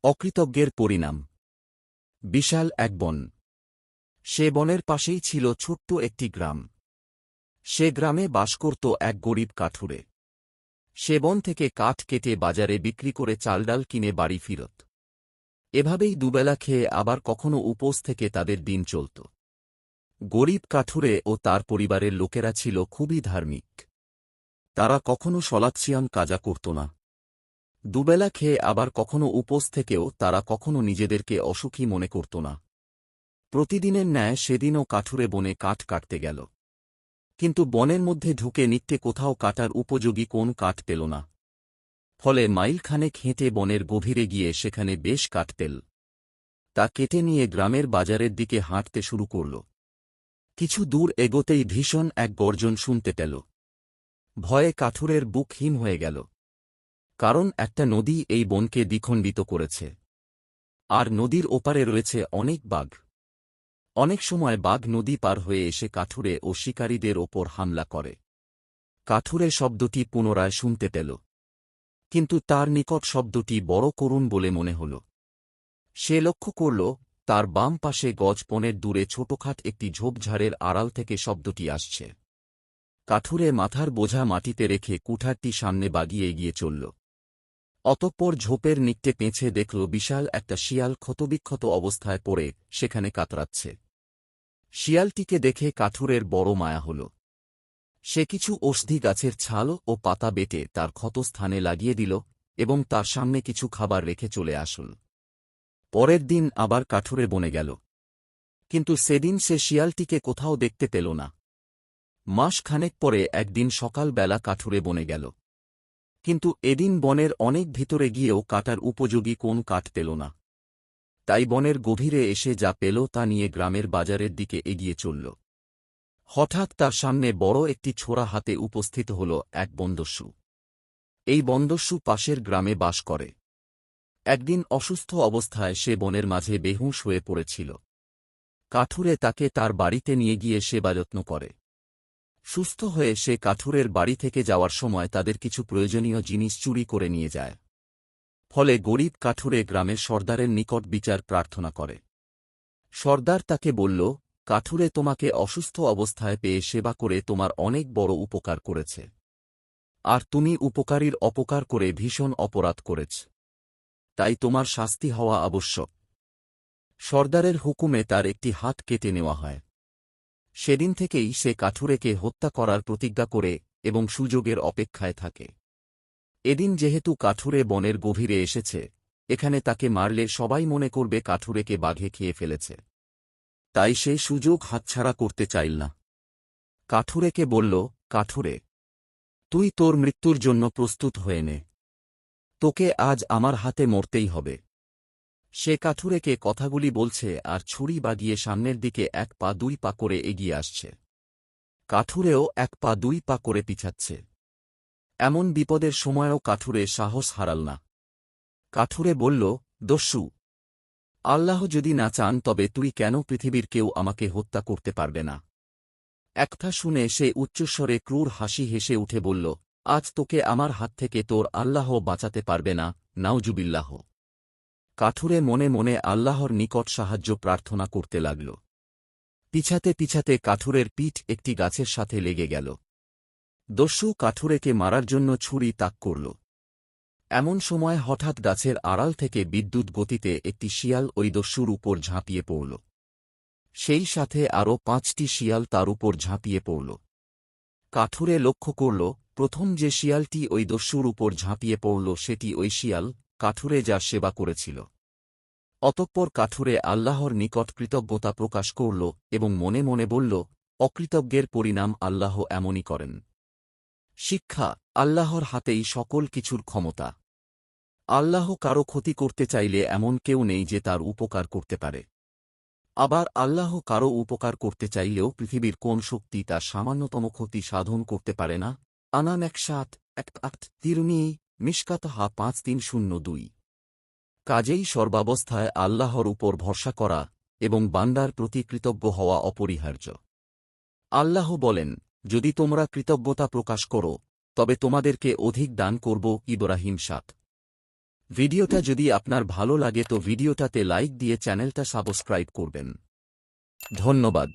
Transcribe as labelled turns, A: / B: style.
A: অকৃতজ্ঞের পরিণাম। বিশাল এক বন। সে বনের পাশেই ছিল ছোট্ট একটি গ্রাম। সে গ্রামে বাস করত এক গরিব কাঠুরে। সে বন থেকে কাঠ কেটে বাজারে বিক্রি করে চালডাল কিনে বাড়ি ফিরত। এভাবেই দুবেলা খেয়ে আবার কখনো উপোস থেকে তাদের দিন চলত। গরিব কাঠুরে ও তার পরিবারের লোকেরা ছিল খুবই ধার্মিক। তারা কখনো সলাৎসিয়াম কাজা করত না। দুবেলা খেয়ে আবার কখনো উপোস থেকেও তারা কখনো নিজেদেরকে অসুখী মনে করত না। প্রতিদিনের ন্যায় সেদিনও কাঠুরে বনে কাঠ কাটতে গেল। কিন্তু বনের মধ্যে ঢুকে নিত্যে কোথাও কাটার উপযোগী কোন কাঠ পেল না। ফলে মাইলখানেক হেঁটে বনের গভীরে গিয়ে সেখানে বেশ কাঠ পেল। তা কেটে নিয়ে গ্রামের বাজারের দিকে হাঁটতে শুরু করল। কিছু দূর এগোতেই ভীষণ এক গর্জন শুনতে পেল। ভয়ে কাঠুরের বুক হিম হয়ে গেল। কারণ একটা নদী এই বনকে দ্বিখণ্ডিত করেছে। আর নদীর ওপারে রয়েছে অনেক বাঘ। অনেক সময় বাঘ নদী পার হয়ে এসে কাঠুরে ও শিকারীদের ওপর হামলা করে। কাঠুরে শব্দটি পুনরায় শুনতে পেল। কিন্তু তার নিকট শব্দটি বড় করুণ বলে মনে হল। সে লক্ষ্য করল, তার বাম পাশে গজ-পনের দূরে ছোটখাট একটি ঝোপঝাড়ের আড়াল থেকে শব্দটি আসছে। কাঠুরে মাথার বোঝা মাটিতে রেখে কুঠারটি সামনে বাগিয়ে এগিয়ে চলল। অতঃপর ঝোপের নিকটে পেঁছে দেখল বিশাল একটা শিয়াল ক্ষতবিক্ষত অবস্থায় পড়ে সেখানে কাতরাচ্ছে। শিয়ালটিকে দেখে কাঠুরের বড় মায়া হল। সে কিছু ঔষধি গাছের ছাল ও পাতা বেটে তার ক্ষতস্থানে লাগিয়ে দিল এবং তার সামনে কিছু খাবার রেখে চলে আসল। পরের দিন আবার কাঠুরে বনে গেল। কিন্তু সেদিন সে শিয়ালটিকে কোথাও দেখতে পেল না। মাস খানেক পরে একদিন সকালবেলা কাঠুরে বনে গেল। কিন্তু এদিন বনের অনেক ভিতরে গিয়েও কাটার উপযোগী কোন কাঠ পেল না। তাই বনের গভীরে এসে যা পেল তা নিয়ে গ্রামের বাজারের দিকে এগিয়ে চলল। হঠাৎ তার সামনে বড় একটি ছোরা হাতে উপস্থিত হল এক বনদস্যু। এই বনদস্যু পাশের গ্রামে বাস করে। একদিন অসুস্থ অবস্থায় সে বনের মাঝে বেহুঁশ হয়ে পড়েছিল। কাঠুরে তাকে তার বাড়িতে নিয়ে গিয়ে সেবাযত্ন করে। সুস্থ হয়ে সে কাঠুরের বাড়ি থেকে যাওয়ার সময় তাদের কিছু প্রয়োজনীয় জিনিস চুরি করে নিয়ে যায়। ফলে গরিব কাঠুরে গ্রামের সর্দারের নিকট বিচার প্রার্থনা করে। সর্দার তাকে বলল, কাঠুরে তোমাকে অসুস্থ অবস্থায় পেয়ে সেবা করে তোমার অনেক বড় উপকার করেছে। আর তুমি উপকারীর অপকার করে ভীষণ অপরাধ করেছ। তাই তোমার শাস্তি হওয়া আবশ্যক। সর্দারের হুকুমে তার একটি হাত কেটে নেওয়া হয়। সেদিন থেকেই সে কাঠুরেকে হত্যা করার প্রতিজ্ঞা করে এবং সুযোগের অপেক্ষায় থাকে। এদিন যেহেতু কাঠুরে বনের গভীরে এসেছে, এখানে তাকে মারলে সবাই মনে করবে কাঠুরেকে বাঘে খেয়ে ফেলেছে। তাই সে সুযোগ হাতছাড়া করতে চাইল না। কাঠুরেকে বলল, কাঠুরে, তুই তোর মৃত্যুর জন্য প্রস্তুত হয়ে নে। তোকে আজ আমার হাতে মরতেই হবে। সে কাঠুরেকে কথাগুলি বলছে আর ছুরি বাগিয়ে সামনের দিকে 1 পা 2 পা করে এগিয়ে আসছে। কাঠুরেও 1 পা 2 পা করে পিছাচ্ছে। এমন বিপদের সময়ও কাঠুরে সাহস হারাল না। কাঠুরে বলল, দস্যু, আল্লাহ যদি না চান তবে তুই কেন পৃথিবীর কেউ আমাকে হত্যা করতে পারবে না? একটা শুনে সে উচ্চস্বরে ক্রূর হাসি হেসে উঠে বলল, আজ তোকে আমার হাত থেকে তোর আল্লাহ বাঁচাতে পারবে না, নাউজুবিল্লাহ। কাঠুরে মনে মনে আল্লাহর নিকট সাহায্য প্রার্থনা করতে লাগল। পিছাতে পিছাতে কাঠুরের পিঠ একটি গাছের সাথে লেগে গেল। দস্যু কাঠুরেকে মারার জন্য ছুরি তাক করল। এমন সময় হঠাৎ গাছের আড়াল থেকে বিদ্যুৎ গতিতে একটি শিয়াল ওই দস্যুর উপর ঝাঁপিয়ে পড়ল। সেই সাথে আরও 5টি শিয়াল তার উপর ঝাঁপিয়ে পড়ল। কাঠুরে লক্ষ্য করল, প্রথম যে শিয়ালটি ওই দস্যুর উপর ঝাঁপিয়ে পড়ল সেটি ওই শিয়াল, কাঠুরে যার সেবা করেছিল। অতঃপর কাঠুরে আল্লাহর নিকট কৃতজ্ঞতা প্রকাশ করল এবং মনে মনে বলল, অকৃতজ্ঞের পরিণাম আল্লাহ এমনই করেন। শিক্ষা, আল্লাহর হাতেই সকল কিছুর ক্ষমতা। আল্লাহ কারো ক্ষতি করতে চাইলে এমন কেউ নেই যে তার উপকার করতে পারে। আবার আল্লাহ কারো উপকার করতে চাইলেও পৃথিবীর কোন শক্তি তার সামান্যতম ক্ষতি সাধন করতে পারে না। আনান 1:7-1 তিরুনি মিশকাতহা 5302। কাজেই সর্বাবস্থায় আল্লাহর উপর ভরসা করা এবং বান্দার প্রতি কৃতজ্ঞ হওয়া অপরিহার্য। আল্লাহ বলেন, যদি তোমরা কৃতজ্ঞতা প্রকাশ করো তবে তোমাদেরকে অধিক দান করব। ইব্রাহিম 7। ভিডিওটা যদি আপনার ভালো লাগে তো ভিডিওটাতে লাইক দিয়ে চ্যানেলটা সাবস্ক্রাইব করবেন। ধন্যবাদ।